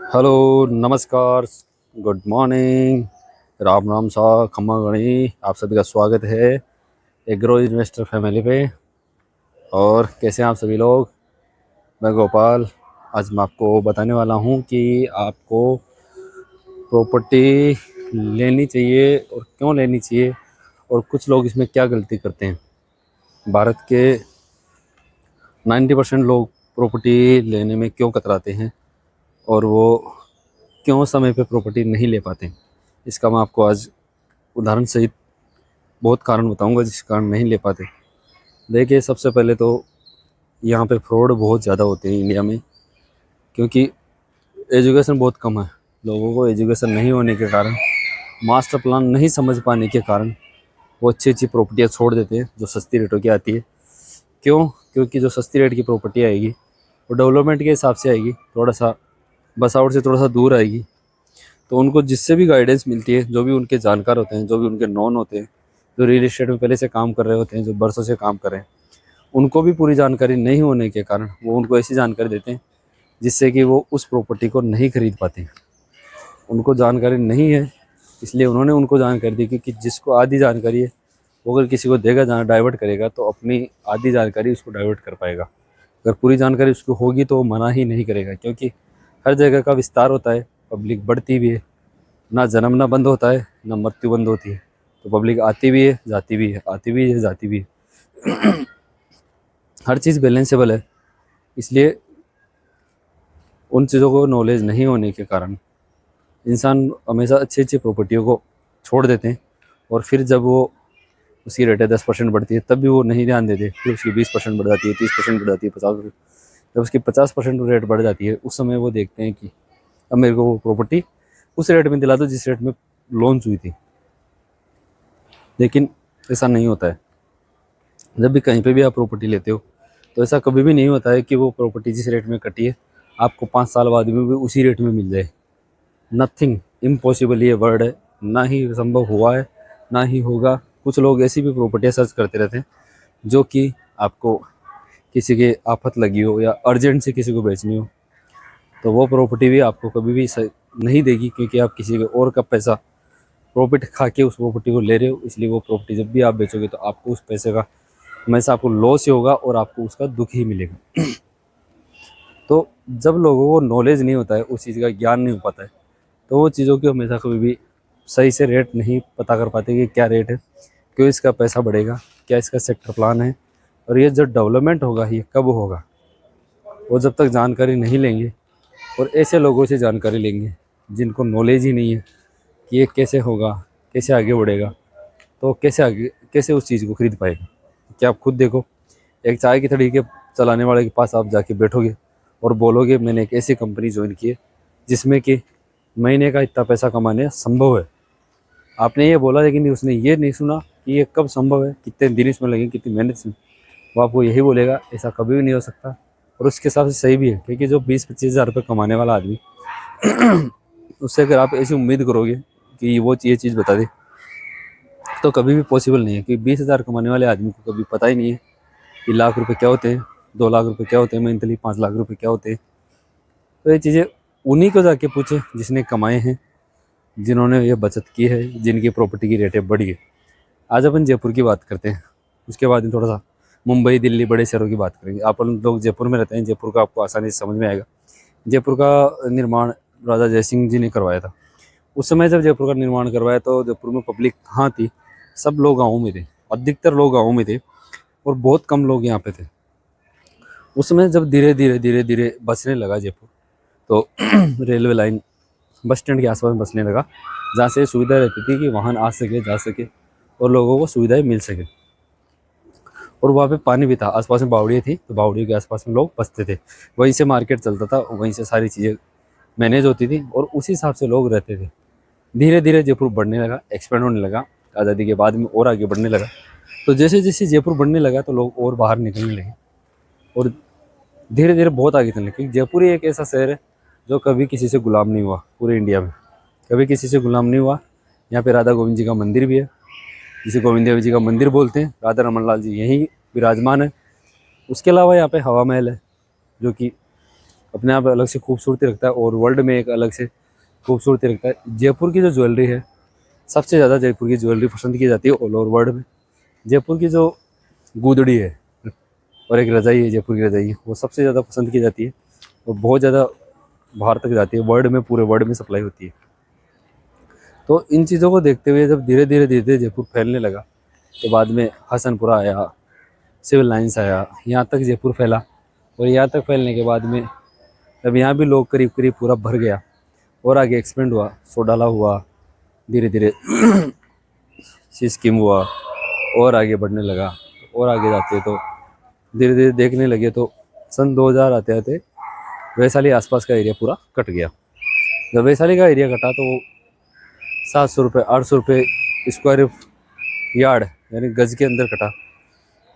Hello, नमस्कार, good morning, Ram Ram सा, खम्मा गणी। आप सभी का स्वागत है एग्रो इन्वेस्टर फैमिली पे। और कैसे हैं आप सभी लोग? मैं गोपाल। आज मैं आपको बताने वाला हूं कि आपको प्रॉपर्टी लेनी चाहिए और क्यों लेनी चाहिए, और कुछ लोग इसमें क्या गलती करते हैं। भारत के 90% लोग प्रॉपर्टी लेने में क्यों कतराते हैं, और वो क्यों समय पे प्रॉपर्टी नहीं ले पाते। इसका मैं आपको आज उदाहरण सहित बहुत कारण बताऊंगा जिस कारण नहीं ले पाते। देखिए, सबसे पहले तो यहाँ पे फ्रॉड बहुत ज़्यादा होते हैं इंडिया में, क्योंकि एजुकेशन बहुत कम है। लोगों को एजुकेशन नहीं होने के कारण, मास्टर प्लान नहीं समझ पाने के कारण वो अच्छी अच्छी प्रॉपर्टियाँ छोड़ देते हैं जो सस्ती रेटों की आती है। क्यों? क्योंकि जो सस्ती रेट की प्रॉपर्टी आएगी वो डेवलपमेंट के हिसाब से आएगी, थोड़ा सा बस आउट से थोड़ा सा दूर आएगी। तो उनको जिससे भी गाइडेंस मिलती है, जो भी उनके जानकार होते हैं, जो भी उनके नॉन होते हैं, जो रियल इस्टेट में पहले से काम कर रहे होते हैं, जो बरसों से काम कर रहे हैं, उनको भी पूरी जानकारी नहीं होने के कारण वो उनको ऐसी जानकारी देते हैं जिससे कि वो उस प्रॉपर्टी को नहीं खरीद पाते हैं। उनको जानकारी नहीं है, इसलिए उन्होंने उनको जानकारी दी कि जिसको आधी जानकारी है वो अगर किसी को देगा, जहाँ डाइवर्ट करेगा तो अपनी आधी जानकारी उसको डाइवर्ट कर पाएगा। अगर पूरी जानकारी उसको होगी तो वो मना ही नहीं करेगा, क्योंकि हर जगह का विस्तार होता है, पब्लिक बढ़ती भी है। ना जन्मना बंद होता है, ना मृत्यु बंद होती है। तो पब्लिक आती भी है, जाती भी है, आती भी है, जाती भी है। हर चीज़ बैलेंसेबल है। इसलिए उन चीज़ों को नॉलेज नहीं होने के कारण इंसान हमेशा अच्छी अच्छी प्रॉपर्टियों को छोड़ देते हैं, और फिर जब वो उसकी रेटें 10% बढ़ती है तब भी वो नहीं ध्यान देते। फिर उसकी 20% बढ़ जाती है, 30% बढ़ जाती है, 50%। जब उसकी 50% रेट बढ़ जाती है उस समय वो देखते हैं कि अब मेरे को वो प्रॉपर्टी उस रेट में दिला दो जिस रेट में लॉन्च हुई थी। लेकिन ऐसा नहीं होता है। जब भी कहीं पे भी आप प्रॉपर्टी लेते हो तो ऐसा कभी भी नहीं होता है कि वो प्रॉपर्टी जिस रेट में कटी है आपको 5 साल बाद में भी उसी रेट में मिल जाए। नथिंग इम्पॉसिबल ये वर्ड है। ना ही संभव हुआ है, ना ही होगा। कुछ लोग ऐसी भी प्रॉपर्टियाँ सर्च करते रहते हैं जो कि आपको किसी के आफत लगी हो या अर्जेंट से किसी को बेचनी हो, तो वो प्रॉपर्टी भी आपको कभी भी नहीं देगी, क्योंकि आप किसी के और का पैसा प्रॉफिट खा के उस प्रॉपर्टी को ले रहे हो। इसलिए वो प्रॉपर्टी जब भी आप बेचोगे तो आपको उस पैसे का हमेशा आपको लॉस ही होगा और आपको उसका दुख ही मिलेगा। तो जब लोगों को नॉलेज नहीं होता है, उस चीज़ का ज्ञान नहीं हो पाता है, तो वो चीज़ों की हमेशा कभी भी सही से रेट नहीं पता कर पाते कि क्या रेट है, क्यों इसका पैसा बढ़ेगा, क्या इसका सेक्टर प्लान है, और ये जो डेवलपमेंट होगा ये कब होगा। वो जब तक जानकारी नहीं लेंगे और ऐसे लोगों से जानकारी लेंगे जिनको नॉलेज ही नहीं है कि ये कैसे होगा, कैसे आगे बढ़ेगा, तो कैसे उस चीज़ को खरीद पाएगा। क्या आप खुद देखो, एक चाय की थड़ी के चलाने वाले के पास आप जाके बैठोगे और बोलोगे मैंने एक ऐसी कंपनी ज्वाइन की है जिसमें कि महीने का इतना पैसा कमाने संभव है। आपने ये बोला, लेकिन उसने ये नहीं सुना कि ये कब संभव है, कितने दिन इसमें लगेंगे, कितनी मेहनत से। वो आपको यही बोलेगा ऐसा कभी भी नहीं हो सकता। और उसके हिसाब से सही भी है, क्योंकि जो 20-25 हज़ार रुपये कमाने वाला आदमी उससे अगर आप ऐसी उम्मीद करोगे कि वो ये चीज़ बता दे, तो कभी भी पॉसिबल नहीं है। कि 20 हज़ार कमाने वाले आदमी को कभी पता ही नहीं है कि लाख रुपए क्या होते हैं, 2 लाख रुपए क्या होते हैं, मंथली 5 लाख रुपए क्या होते हैं। तो ये चीज़ें उन्हीं को जाके पूछे जिसने कमाए हैं, जिन्होंने ये बचत की है, जिनकी प्रॉपर्टी की रेटें बढ़ी है। आज अपन जयपुर की बात करते हैं, उसके बाद में थोड़ा सा मुंबई, दिल्ली, बड़े शहरों की बात करेंगे। अपन लोग जयपुर में रहते हैं, जयपुर का आपको आसानी से समझ में आएगा। जयपुर का निर्माण राजा जयसिंह जी ने करवाया था। उस समय जब जयपुर का निर्माण करवाया तो जयपुर में पब्लिक कहाँ थी? सब लोग गाँव में थे, अधिकतर लोग गाँव में थे, और बहुत कम लोग यहाँ पे थे। उस समय जब धीरे धीरे बसने लगा जयपुर, तो रेलवे लाइन बस स्टैंड के आसपास बसने लगा, जहाँ से सुविधा रहती थी कि वाहन आ सके, जा सके, और लोगों को सुविधाएं मिल सके। और वहाँ पे पानी भी था, आसपास में बावड़ियाँ थी, तो बावड़ियों के आसपास में लोग बसते थे। वहीं से मार्केट चलता था, वहीं से सारी चीज़ें मैनेज होती थी, और उसी हिसाब से लोग रहते थे। धीरे धीरे जयपुर बढ़ने लगा, एक्सपेंड होने लगा, आज़ादी के बाद में और आगे बढ़ने लगा। तो जैसे जैसे जयपुर बढ़ने लगा तो लोग और बाहर निकलने लगे, और धीरे धीरे बहुत आगे चलने लगे। जयपुर ही एक ऐसा शहर है जो कभी किसी से गुलाम नहीं हुआ, पूरे इंडिया में कभी किसी से गुलाम नहीं हुआ। यहाँ पे राधा गोविंद जी का मंदिर भी है, जिसे गोविंद देव जी का मंदिर बोलते हैं। राधा रमन लाल जी यहीं विराजमान है। उसके अलावा यहाँ पे हवा महल है, जो कि अपने आप अलग से खूबसूरती रखता है और वर्ल्ड में एक अलग से खूबसूरती रखता है। जयपुर की जो ज्वेलरी है, सबसे ज़्यादा जयपुर की ज्वेलरी पसंद की जाती है ऑल ओवर वर्ल्ड में। जयपुर की जो गूदड़ी है और एक रज़ाई है, जयपुर की रज़ाई, वो सबसे ज़्यादा पसंद की जाती है और बहुत ज़्यादा बाहर तक जाती है, वर्ल्ड में, पूरे वर्ल्ड में सप्लाई होती है। तो इन चीज़ों को देखते हुए जब धीरे धीरे जयपुर फैलने लगा, तो बाद में हसनपुरा आया, सिविल लाइन्स आया, यहाँ तक जयपुर फैला। और यहाँ तक फैलने के बाद में अब यहाँ भी लोग करीब करीब पूरा भर गया और आगे एक्सपेंड हुआ, सोडाला हुआ, धीरे धीरे सिस्किम हुआ और आगे बढ़ने लगा। और आगे जाते तो धीरे धीरे देखने लगे तो सन 2000 आते आते वैशाली आसपास का एरिया पूरा कट गया। जब वैशाली का एरिया कटा तो 700 रुपये 800 रुपये स्क्वायर यार्ड यानी गज के अंदर कटा।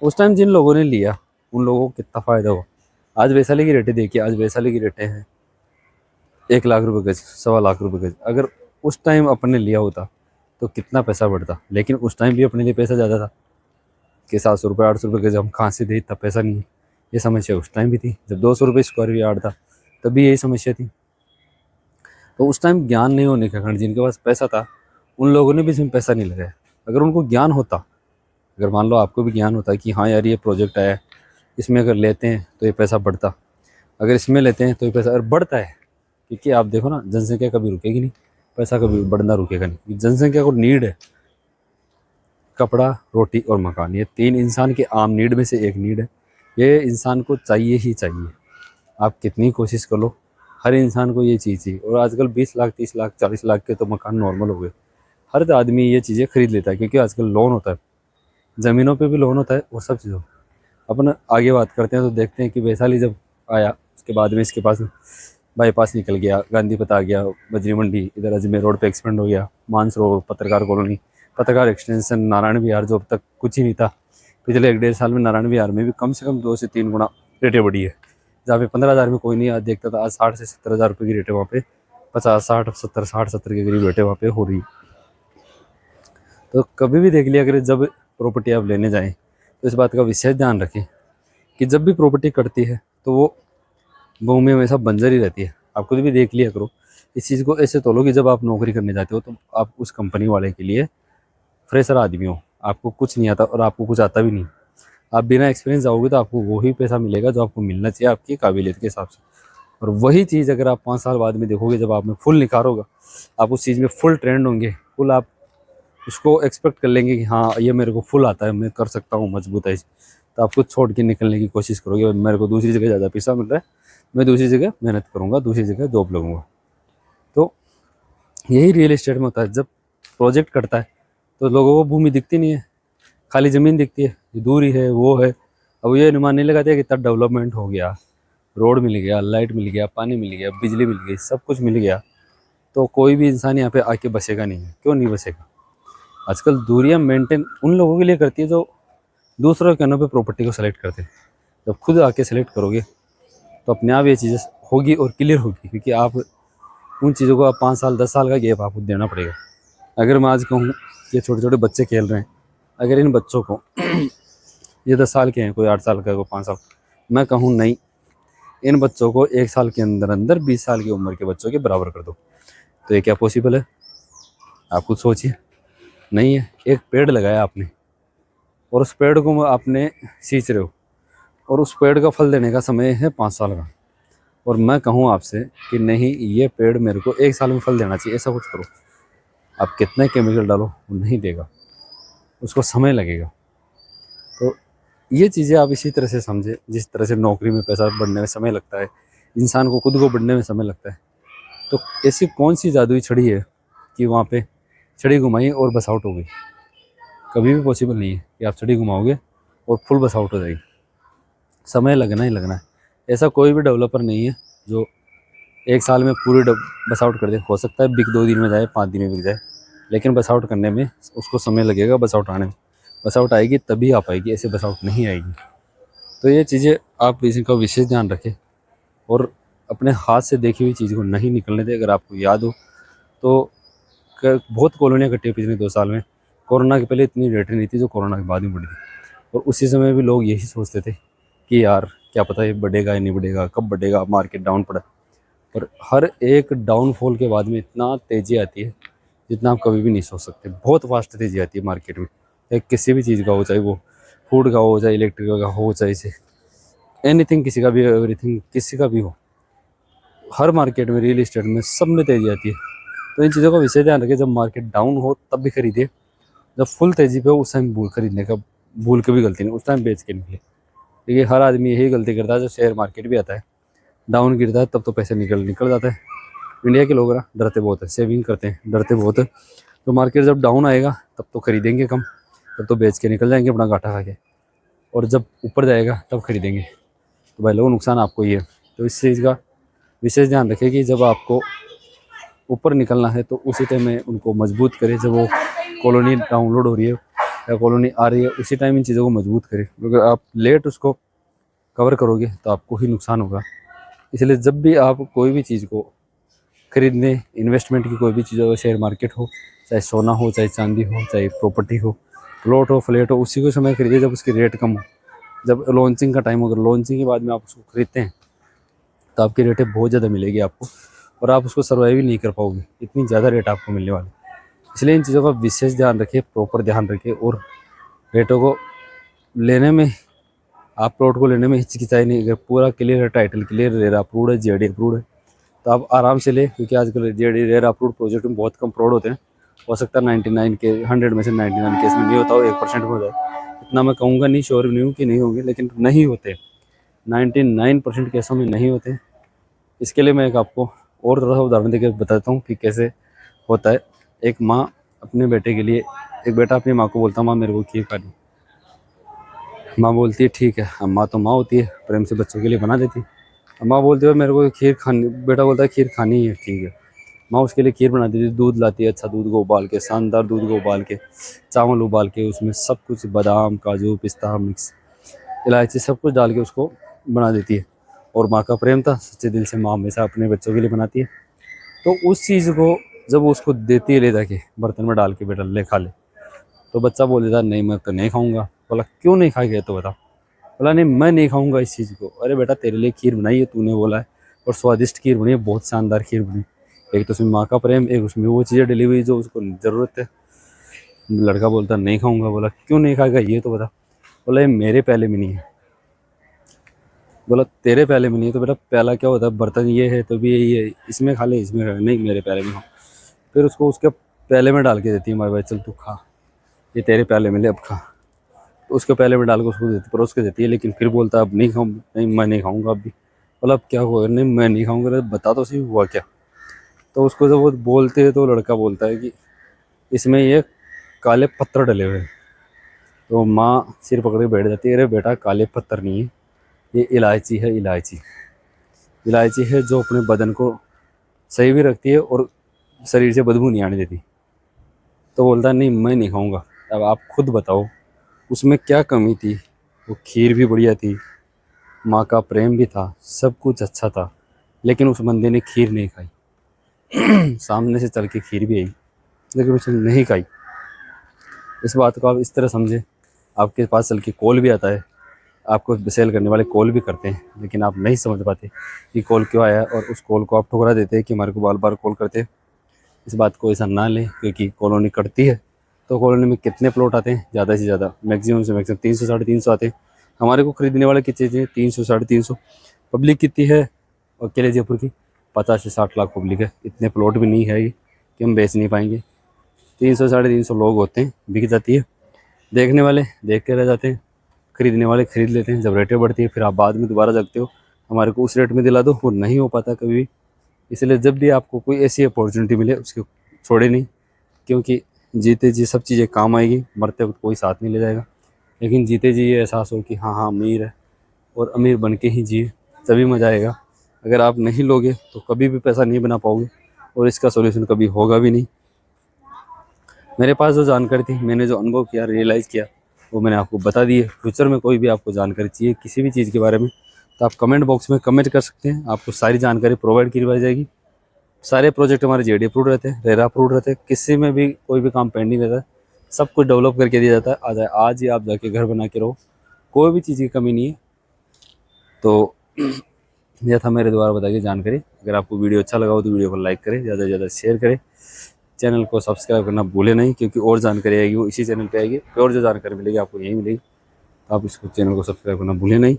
उस टाइम जिन लोगों ने लिया उन लोगों को कितना फ़ायदा हुआ। आज वैशाली की रेटें देखिए, आज वैशाली की रेटें हैं 1 लाख रुपये गज, 1.25 लाख रुपये गज। अगर उस टाइम अपने लिया होता तो कितना पैसा बढ़ता। लेकिन उस टाइम भी अपने लिए पैसा ज़्यादा था कि 700 रुपये 800 रुपये गज हम कहाँ से दे, इतना पैसा नहीं है। ये समस्या उस टाइम भी थी। जब 200 रुपये स्क्वायर यार्ड था तब भी यही समस्या थी। तो उस टाइम ज्ञान नहीं होने के कारण जिनके पास पैसा था उन लोगों ने भी इसमें पैसा नहीं लगाया। अगर उनको ज्ञान होता, अगर मान लो आपको भी ज्ञान होता कि हाँ यार ये प्रोजेक्ट आया, इसमें अगर लेते हैं तो ये पैसा बढ़ता, अगर इसमें लेते हैं तो ये पैसा अगर बढ़ता है, क्योंकि आप देखो ना जनसंख्या कभी रुकेगी नहीं, पैसा कभी बढ़ना रुकेगा नहीं। जनसंख्या को नीड है कपड़ा, रोटी और मकान, ये 3 इंसान के आम नीड में से एक नीड है। ये इंसान को चाहिए ही चाहिए, आप कितनी कोशिश कर लो, हर इंसान को ये चीज़ चाहिए। और आजकल 20 लाख 30 लाख 40 लाख के तो मकान नॉर्मल हो गए। हर आदमी ये चीज़ें खरीद लेता है क्योंकि आजकल लोन होता है, ज़मीनों पे भी लोन होता है और सब चीज़ों। अपन आगे बात करते हैं तो देखते हैं कि वैशाली जब आया उसके बाद में इसके पास बाईपास निकल गया, गांधी पता आ गया, बजरी मंडी, इधर अजमेर रोड पे एक्सपेंड हो गया, मानसरोवर, पत्रकार कॉलोनी, पत्रकार एक्सटेंशन, नारायण विहार जो अब तक कुछ ही नहीं था, पिछले 1 डेढ़ साल में नारायण विहार में भी कम से कम 2 से 3 गुना रेटें बढ़ी है। जहाँ पे 15,000 में कोई नहीं आज देखता था, आज 60 से 70,000 रुपये की रेटें वहाँ पे 50 60 70 60 70 के करीब रेटें वहाँ पे हो रही है। तो कभी भी देख लिया अगर जब प्रॉपर्टी आप लेने जाएँ तो इस बात का विशेष ध्यान रखें कि जब भी प्रॉपर्टी कटती है तो वो भूमि हमेशा बंजर ही रहती है। आप खुद भी देख लिया करो, इस चीज़ को ऐसे तोलो कि जब आप नौकरी करने जाते हो तो आप उस कंपनी वाले के लिए फ्रेशर आदमी हो, आपको कुछ नहीं आता और आपको कुछ आता भी नहीं, आप बिना एक्सपीरियंस जाओगे तो आपको वही पैसा मिलेगा जो आपको मिलना चाहिए आपकी काबिलियत के हिसाब से। और वही चीज़ अगर आप 5 साल बाद में देखोगे, जब आप में फुल निखार होगा, आप उस चीज़ में फुल ट्रेंड होंगे, फुल आप उसको एक्सपेक्ट कर लेंगे कि हाँ ये मेरे को फुल आता है, मैं कर सकता हूँ मजबूताई से, तो आप खुद छोड़ के निकलने की कोशिश करोगे। मेरे को दूसरी जगह ज़्यादा पैसा मिल रहा है, मैं दूसरी जगह मेहनत करूँगा, दूसरी जगह जॉब लगूंगा। तो यही रियल एस्टेट में होता है। जब प्रोजेक्ट करता है तो लोगों को भूमि दिखती नहीं है, खाली ज़मीन दिखती है, ये दूरी है वो है। अब ये अनुमान नहीं लगाते कि इतना डेवलपमेंट हो गया, रोड मिल गया, लाइट मिल गया, पानी मिल गया, बिजली मिल गई, सब कुछ मिल गया, तो कोई भी इंसान यहाँ पे आके बसेगा नहीं है। क्यों नहीं बसेगा? आजकल दूरियां मेंटेन उन लोगों के लिए करती है जो दूसरों के कहने पे प्रॉपर्टी को सेलेक्ट करते हैं। जब खुद आके सेलेक्ट करोगे तो अपने आप ये चीज़ें होगी और क्लियर होगी, क्योंकि आप उन चीज़ों को आप 5 साल 10 साल का गैप आपको देना पड़ेगा। अगर मैं आज कहूँ कि छोटे छोटे बच्चे खेल रहे हैं, अगर इन बच्चों को ये 10 साल के हैं, कोई 8 साल का है, कोई 5 साल, मैं कहूँ नहीं, इन बच्चों को 1 साल के अंदर अंदर 20 साल की उम्र के बच्चों के बराबर कर दो, तो ये क्या पॉसिबल है? आप खुद सोचिए। नहीं है। एक पेड़ लगाया आपने और उस पेड़ को आपने सींच रहे हो और उस पेड़ का फल देने का समय है 5 साल का, और मैं कहूँ आपसे कि नहीं ये पेड़ मेरे को 1 साल में फल देना चाहिए, ऐसा कुछ करो। आप कितने केमिकल डालो वो नहीं देगा, उसको समय लगेगा। तो ये चीज़ें आप इसी तरह से समझे, जिस तरह से नौकरी में पैसा बढ़ने में समय लगता है, इंसान को खुद को बढ़ने में समय लगता है। तो ऐसी कौन सी जादुई छड़ी है कि वहाँ पे छड़ी घुमाई और बस आउट हो गई? कभी भी पॉसिबल नहीं है कि आप छड़ी घुमाओगे और फुल बस आउट हो जाएगी। समय लगना ही लगना है। ऐसा कोई भी डेवलपर नहीं है जो 1 साल में पूरी बस आउट कर दे। हो सकता है बिक 2 दिन में जाए, 5 दिन में बिक जाए, लेकिन बस आउट करने में उसको समय लगेगा। बस आउट आने में, बस आउट आएगी तभी आ पाएगी, ऐसे बस आउट नहीं आएगी। तो ये चीज़ें आप इनका विशेष ध्यान रखें और अपने हाथ से देखी हुई चीज़ को नहीं निकलने दें। अगर आपको याद हो तो बहुत कॉलोनियाँ कटी पिछले 2 साल में। कोरोना के पहले इतनी रेटें नहीं थी जो कोरोना के बाद में बढ़ी थी, और उसी समय भी लोग यही सोचते थे कि यार क्या पता ये बढ़ेगा या नहीं बढ़ेगा, कब बढ़ेगा, मार्केट डाउन पड़ा। और हर एक डाउनफॉल के बाद में इतना तेज़ी आती है जितना आप कभी भी नहीं सोच सकते। बहुत फास्ट तेज़ी आती है मार्केट में, चाहे किसी भी चीज़ का हो, चाहे वो फूड का हो, चाहे इलेक्ट्रिक का हो, चाहे से एनीथिंग, किसी का भी, एवरीथिंग किसी का भी हो। हर मार्केट में, रियल इस्टेट में, सब में तेज़ी आती है। तो इन चीज़ों का विशेष ध्यान रखें। जब मार्केट डाउन हो तब भी खरीदिए, जब फुल तेज़ी पे हो उस टाइम भूल खरीदने का, भूल के भी गलती नहीं, उस टाइम बेच के निकले। देखिए हर आदमी यही गलती करता है। जब शेयर मार्केट भी आता है, डाउन गिरता है, तब तो पैसे निकल जाता है। इंडिया के लोग ना डरते बहुत है, सेविंग करते हैं, डरते बहुत है। तो मार्केट जब डाउन आएगा तब तो खरीदेंगे कम, तब तो बेच के निकल जाएंगे अपना घाटा खा के, और जब ऊपर जाएगा तब खरीदेंगे। तो भाई लोगों, नुकसान आपको ही है। तो इस चीज़ का विशेष ध्यान रखें कि जब आपको ऊपर निकलना है तो उसी टाइम में उनको मजबूत करें। जब वो कॉलोनी डाउनलोड हो रही है या कॉलोनी आ रही है, उसी टाइम इन चीज़ों को मजबूत करें। अगर आप लेट उसको कवर करोगे तो आपको ही नुकसान होगा। इसलिए जब भी आप कोई भी चीज़ को खरीदने, इन्वेस्टमेंट की कोई भी चीज़ हो, शेयर मार्केट हो, चाहे सोना हो, चाहे चांदी हो, चाहे प्रॉपर्टी हो, प्लॉट हो, फ्लैट हो, उसी को समय खरीदिए जब उसकी रेट कम हो। जब लॉन्चिंग का टाइम हो, अगर लॉन्चिंग के बाद में आप उसको खरीदते हैं तो आपकी रेटें बहुत ज़्यादा मिलेगी आपको, और आप उसको सर्वाइव ही नहीं कर पाओगे, इतनी ज़्यादा रेट आपको मिलने वाली। इसलिए इन चीज़ों का विशेष ध्यान रखिए, प्रॉपर ध्यान रखिए। और रेटों को लेने में, आप प्लॉट को लेने में हिचकिचाई नहीं। अगर पूरा क्लियर है, टाइटल क्लियर, रेरा अप्रूव्ड है, जेडी अप्रूव्ड है, तो आप आराम से ले। क्योंकि आजकल जेडी रेरा अप्रूव्ड प्रोजेक्ट में बहुत कम फ्रॉड होते हैं। हो सकता है 99 के 100 में से 99 केस में नहीं होता हो, 1% में हो जाए। इतना मैं कहूँगा नहीं, श्योर नहीं हूँ कि नहीं होंगे, लेकिन नहीं होते, 99% केसों में नहीं होते। इसके लिए मैं एक आपको और थोड़ा सा उदाहरण देकर बताता हूँ कि कैसे होता है। एक माँ अपने बेटे के लिए, एक बेटा अपनी माँ को बोलता है, माँ मेरे को खीर खानी। माँ बोलती है ठीक है। अब माँ तो माँ होती है, प्रेम से बच्चों के लिए बना देती है। अब माँ बोलती है मेरे को खीर खानी, बेटा बोलता है खीर खानी ही है, ठीक है। माँ उसके लिए खीर बना देती है, दूध लाती है, अच्छा दूध को उबाल के, शानदार दूध को उबाल के, चावल उबाल के, उसमें सब कुछ बादाम, काजू, पिस्ता, मिक्स, इलायची, सब कुछ डाल के उसको बना देती है। और माँ का प्रेम था, सच्चे दिल से माँ हमेशा अपने बच्चों के लिए बनाती है। तो उस चीज़ को जब वो उसको देती है, ले जाके बर्तन में डाल के, बेटा ले खा ले, तो बच्चा बोल देता नहीं मैं तो नहीं खाऊंगा। बोला क्यों नहीं खाएगा तो बता। बोला नहीं मैं नहीं खाऊंगा इस चीज़ को। अरे बेटा तेरे लिए खीर बनाई है, तूने बोला है, और स्वादिष्ट खीर बनी है, बहुत शानदार खीर बनी। एक तो उसमें माँ का प्रेम, एक उसमें वो चीज़ें डली हुई जो उसको ज़रूरत है। लड़का बोलता नहीं खाऊंगा। बोला क्यों नहीं खाएगा ये तो बता। बोला ये मेरे पहले में नहीं है। बोला तेरे पहले में नहीं है तो बेटा प्याला क्या होता है, बर्तन ये है तो भी यही है, इसमें खा ले, इसमें खा ले। नहीं मेरे पहले में हो। फिर उसको उसके प्याले में डाल के देती है, हमारे भाई चल तू खा, ये तेरे प्याले में ले, अब खा। तो उसके प्याले में डाल के उसको देती, परोस के देती है। लेकिन फिर बोलता है अब नहीं खाऊँ, नहीं मैं नहीं खाऊंगा अब भी। बोला अब क्या हुआ, नहीं मैं नहीं खाऊंगा। अरे बता तो सही हुआ क्या। तो उसको जब वो बोलते हैं तो लड़का बोलता है कि इसमें ये काले पत्थर डले हुए हैं। तो माँ सिर पकड़ के बैठ जाती है, अरे बेटा काले पत्थर नहीं है, ये इलायची है, इलायची। इलायची है जो अपने बदन को सही भी रखती है और शरीर से बदबू नहीं आने देती। तो बोलता है नहीं मैं नहीं खाऊंगा। अब आप खुद बताओ उसमें क्या कमी थी। वो खीर भी बढ़िया थी, माँ का प्रेम भी था, सब कुछ अच्छा था, लेकिन उस बंदे ने खीर नहीं खाई। सामने से चल के खीर भी आई, लेकिन उसने नहीं खाई। इस बात को आप इस तरह समझें, आपके पास चल के कॉल भी आता है, आपको सेल करने वाले कॉल भी करते हैं, लेकिन आप नहीं समझ पाते कि कॉल क्यों आया, और उस कॉल को आप ठुकरा देते हैं कि हमारे को बार बार कॉल करते हैं। इस बात को ऐसा ना लें, क्योंकि कॉलोनी कटती है तो कॉलोनी में कितने प्लॉट आते हैं, ज़्यादा से ज़्यादा, मैक्सिमम से मैक्सिमम 300 350 आते हैं। हमारे को खरीदने वाले की चीज़ें 300 350। पब्लिक कितनी है अकेले जयपुर की, 50 से 60 लाख पब्लिक है। इतने प्लॉट भी नहीं है कि हम बेच नहीं पाएंगे। 300 350 लोग होते हैं, बिक जाती है। देखने वाले देख के रह जाते हैं, खरीदने वाले खरीद लेते हैं। जब रेटें बढ़ती है फिर आप बाद में दोबारा जगते हो, हमारे को उस रेट में दिला दो, वो नहीं हो पाता कभी भी। इसलिए जब भी आपको कोई ऐसी अपॉर्चुनिटी मिले उसको छोड़े नहीं, क्योंकि जीते जी सब चीज़ें काम आएगी, मरते वक्त कोई साथ नहीं ले जाएगा। लेकिन जीते जी ये एहसास हो कि हाँ हाँ अमीर है, और अमीर बन के ही जिए, तभी मज़ा आएगा। अगर आप नहीं लोगे तो कभी भी पैसा नहीं बना पाओगे, और इसका सोल्यूशन कभी होगा भी नहीं। मेरे पास जो जानकारी थी, मैंने जो अनुभव किया, रियलाइज़ किया, वो मैंने आपको बता दी है। फ्यूचर में कोई भी आपको जानकारी चाहिए किसी भी चीज़ के बारे में, तो आप कमेंट बॉक्स में कमेंट कर सकते हैं, आपको सारी जानकारी प्रोवाइड करवाई जाएगी। सारे प्रोजेक्ट हमारे जेडी अप्रूव्ड रहते हैं, रेरा अप्रूव्ड रहते हैं, किसी में भी कोई भी काम पेंडिंग रहता है, सब कुछ डेवलप करके दिया जाता है। आज ही आप जाके घर बना के रहो, कोई भी चीज़ की कमी नहीं है। तो यह था मेरे द्वारा बताई गई जानकारी। अगर आपको वीडियो अच्छा लगा हो तो वीडियो को लाइक करें, ज़्यादा से ज़्यादा शेयर करें, चैनल को सब्सक्राइब करना भूले नहीं, क्योंकि और जानकारी आएगी वो इसी चैनल पे आएगी, और जो जानकारी मिलेगी आपको यहीं मिलेगी। तो आप इसको चैनल को सब्सक्राइब करना भूले नहीं।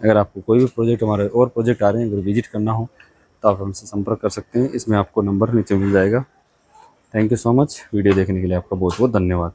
अगर आपको कोई भी प्रोजेक्ट, हमारे और प्रोजेक्ट आ रहे हैं, अगर विजिट करना हो तो आप हमसे संपर्क कर सकते हैं। इसमें आपको नंबर नीचे मिल जाएगा। Thank you so much. Video देखने के लिए आपका बहुत बहुत धन्यवाद।